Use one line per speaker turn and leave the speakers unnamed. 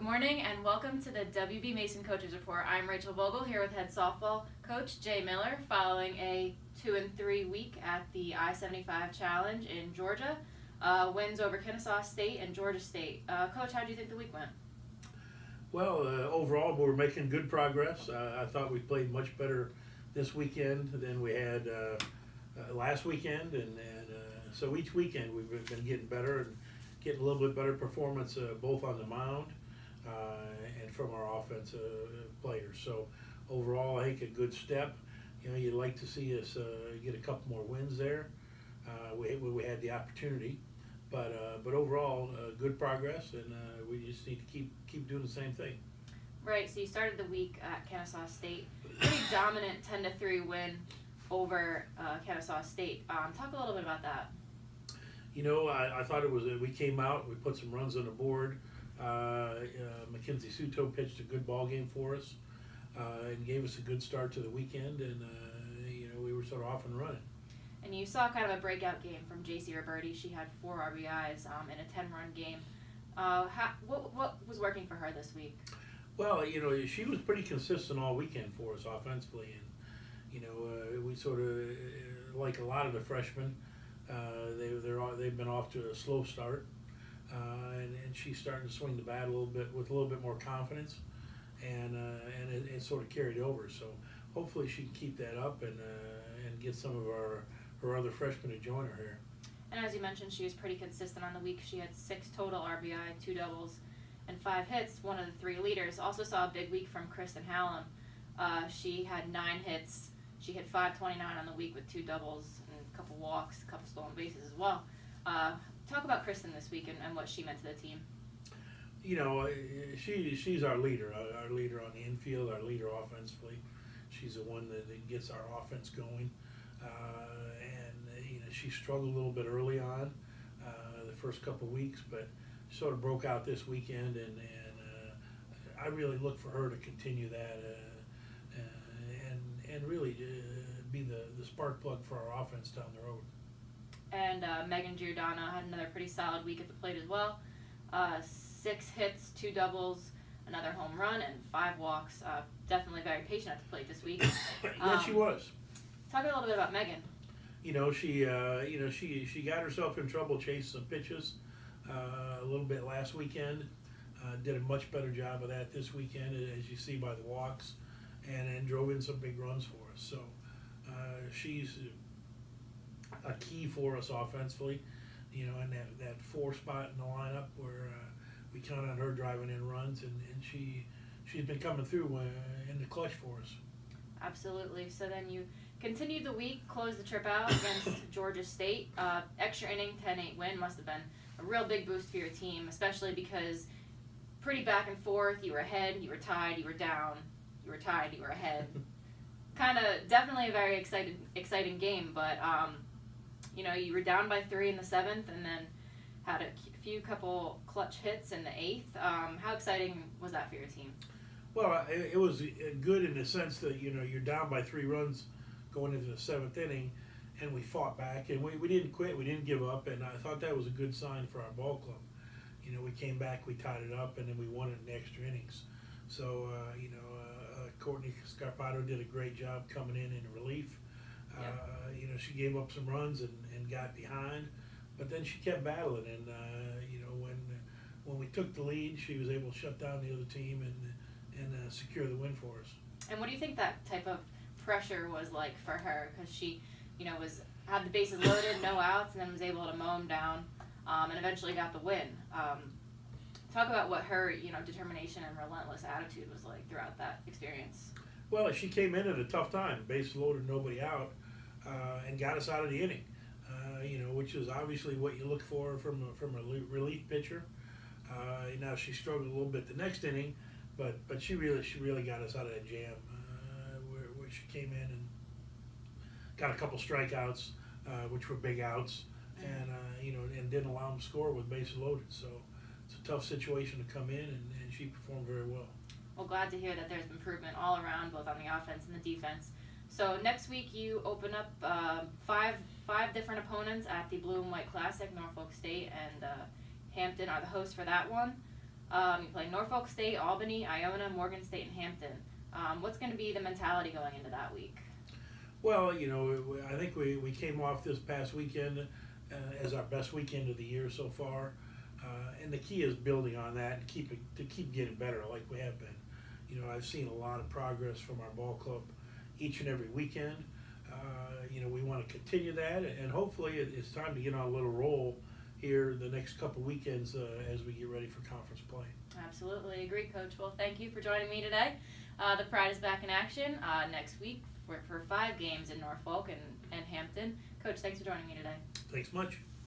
Good morning and welcome to the WB Mason Coaches Report. I'm Rachel Vogel here with head softball coach Jay Miller following a 2-3 week at the I-75 Challenge in Georgia. Wins over Kennesaw State and Georgia State. Coach, how do you think the week went?
Well, overall, we're making good progress. I thought we played much better this weekend than we had last weekend, and so each weekend we've been getting better and getting a little bit better performance both on the mound and from our offensive players. So overall, I think a good step. You know, you'd like to see us get a couple more wins there. We had the opportunity, but overall, good progress, and we just need to keep doing the same thing.
Right. So you started the week at Kennesaw State, pretty dominant 10-3 win over Kennesaw State. Talk a little bit about that.
You know, I thought it was we came out, we put some runs on the board. Mackenzie Suto pitched a good ball game for us and gave us a good start to the weekend, and you know, we were sort of off and running.
And you saw kind of a breakout game from JCR Birdie. She had 4 RBIs in a 10-run game. What was working for her this week?
Well, you know, she was pretty consistent all weekend for us offensively, and you know, we sort of like a lot of the freshmen. They've been off to a slow start, and she's starting to swing the bat a little bit with a little bit more confidence, and it sort of carried over. So hopefully she can keep that up and get some of her other freshmen to join her here.
And as you mentioned, she was pretty consistent on the week. She had 6 total RBI, 2 doubles, and 5 hits. One of the 3 leaders. Also saw a big week from Kristen Hallam. She had 9 hits. She hit .529 on the week with 2 doubles and a couple walks, a couple stolen bases as well. Talk about Kristen this week and what she meant to the team.
You know, she's our leader on the infield, our leader offensively. She's the one that gets our offense going. And you know, she struggled a little bit early on the first couple of weeks, but sort of broke out this weekend, and I really look for her to continue that and really be the spark plug for our offense down the road.
And Megan Jordana had another pretty solid week at the plate as well. 6 hits, 2 doubles, another home run, and 5 walks. Definitely very patient at the plate this week.
Yeah, she was.
Talk a little bit about Megan.
You know, she got herself in trouble chasing some pitches a little bit last weekend. Did a much better job of that this weekend, as you see by the walks, and drove in some big runs for us. So she's a key for us offensively, you know, in that 4 spot in the lineup where we count on her driving in runs, and she's been coming through in the clutch for us.
Absolutely. So then you continued the week, closed the trip out against Georgia State. Extra inning, 10-8 win must have been a real big boost for your team, especially because pretty back and forth. You were ahead, you were tied, you were down, you were tied, you were ahead. Kind of definitely a very exciting game, but you know, you were down by 3 in the 7th and then had a couple clutch hits in the 8th. How exciting was that for your team?
Well, it was good in the sense that, you know, you're down by 3 runs going into the 7th inning, and we fought back, and we didn't quit, we didn't give up, and I thought that was a good sign for our ball club. You know, we came back, we tied it up, and then we won it in the extra innings. So, you know, Courtney Scarpato did a great job coming in relief. You know, she gave up some runs and got behind, but then she kept battling, and you know, when we took the lead, she was able to shut down the other team and secure the win for us.
And what do you think that type of pressure was like for her? Because she, you know, had the bases loaded, no outs, and then was able to mow them down, and eventually got the win. Talk about what her, you know, determination and relentless attitude was like throughout that experience.
Well, she came in at a tough time, base loaded, nobody out, and got us out of the inning. You know, which is obviously what you look for from a relief pitcher. Now she struggled a little bit the next inning, but she really got us out of that jam where she came in and got a couple strikeouts, which were big outs, and you know, and didn't allow them to score with bases loaded. So it's a tough situation to come in, and she performed very well.
Well, glad to hear that there's improvement all around, both on the offense and the defense. So next week you open up 5 different opponents at the Blue and White Classic. Norfolk State and Hampton are the hosts for that one. You play Norfolk State, Albany, Iona, Morgan State, and Hampton. What's going to be the mentality going into that week?
Well, you know, I think we came off this past weekend as our best weekend of the year so far, and the key is building on that and keep getting better like we have been. You know, I've seen a lot of progress from our ball club each and every weekend. You know, we want to continue that, and hopefully it's time to get on a little roll here the next couple weekends as we get ready for conference play.
Absolutely agree, Coach. Well, thank you for joining me today. The Pride is back in action next week for 5 games in Norfolk and Hampton. Coach, thanks for joining me today.
Thanks much.